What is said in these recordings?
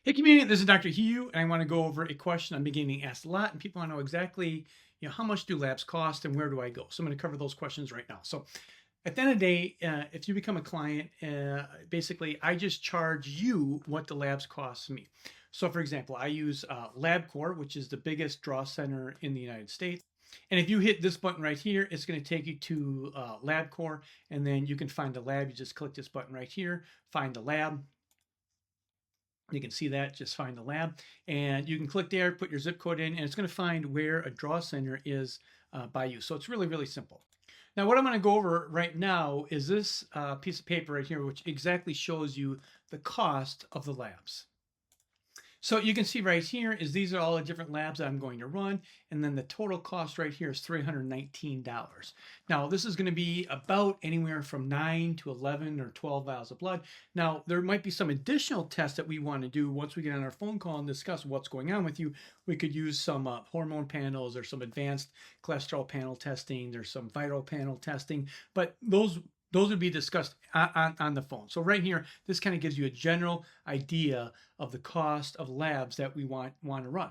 Hey community, this is Dr. Hugh, and I want to go over a question I'm beginning asked a lot, and people want to know exactly, how much do labs cost and where do I go? So I'm going to cover those questions right now. So at the end of the day, if you become a client, basically I just charge you what the labs cost me. So for example, I use LabCorp, which is the biggest draw center in the United States. And if you hit this button right here, it's going to take you to LabCorp, and then you can find the lab. You just click this button right here, find the lab. You can see that, just find the lab, and you can click there, put your zip code in, and it's going to find where a draw center is by you. So it's really, really simple. Now, what I'm going to go over right now is this piece of paper right here, which exactly shows you the cost of the labs. So you can see right here is these are all the different labs that I'm going to run. And then the total cost right here is $319. Now this is going to be about anywhere from 9 to 11 or 12 vials of blood. Now there might be some additional tests that we want to do once we get on our phone call and discuss what's going on with you. We could use some hormone panels or some advanced cholesterol panel testing. There's some viral panel testing, but those would be discussed on the phone. So right here, this kind of gives you a general idea of the cost of labs that we want to run.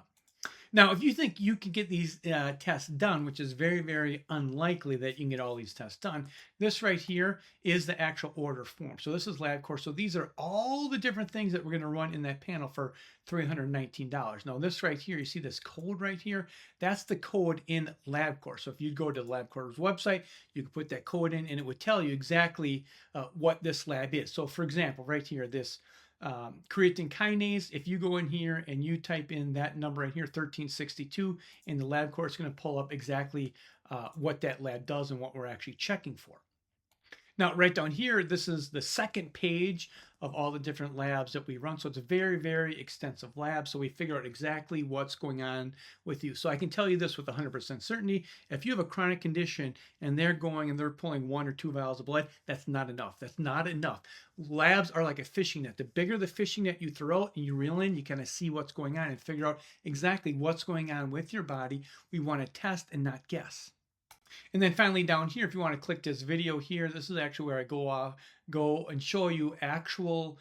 Now, if you think you can get these tests done, which is very, very unlikely that you can get all these tests done, this right here is the actual order form. So this is LabCorp. So these are all the different things that we're going to run in that panel for $319. Now, this right here, you see this code right here? That's the code in LabCorp. So if you go to LabCorp's website, you can put that code in and it would tell you exactly what this lab is. So for example, right here, this creatine kinase, if you go in here and you type in that number right here, 1362, in the LabCorp, it's going to pull up exactly what that lab does and what we're actually checking for. Now, right down here, this is the second page of all the different labs that we run. So it's a very, very extensive lab. So we figure out exactly what's going on with you. So I can tell you this with 100% certainty. If you have a chronic condition and they're going and they're pulling 1 or 2 vials of blood, that's not enough. That's not enough. Labs are like a fishing net. The bigger the fishing net you throw out and you reel in, you kind of see what's going on and figure out exactly what's going on with your body. We want to test and not guess. And then finally down here, if you want to click this video here, this is actually where I go and show you actual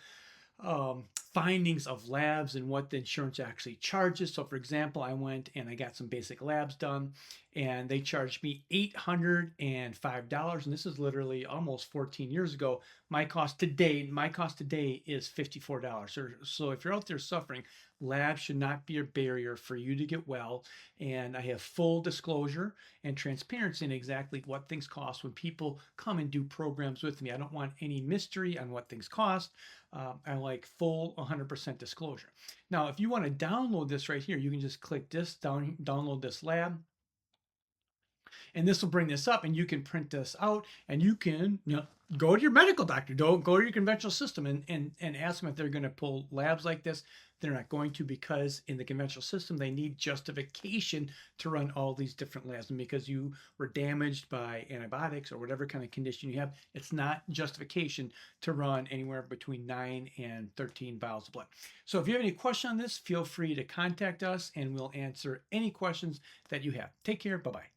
findings of labs and what the insurance actually charges. So for example, I went and I got some basic labs done and they charged me $805. And this is literally almost 14 years ago. My cost today is $54. So if you're out there suffering, labs should not be a barrier for you to get well. And I have full disclosure and transparency in exactly what things cost when people come and do programs with me. I don't want any mystery on what things cost. I like full 100% disclosure. Now, if you want to download this right here, you can just click this, download this lab. And this will bring this up and you can print this out and you can go to your medical doctor. Don't go to your conventional system and ask them if they're going to pull labs like this. They're not going to, because in the conventional system, they need justification to run all these different labs. And because you were damaged by antibiotics or whatever kind of condition you have, it's not justification to run anywhere between 9 and 13 vials of blood. So if you have any question on this, feel free to contact us and we'll answer any questions that you have. Take care. Bye-bye.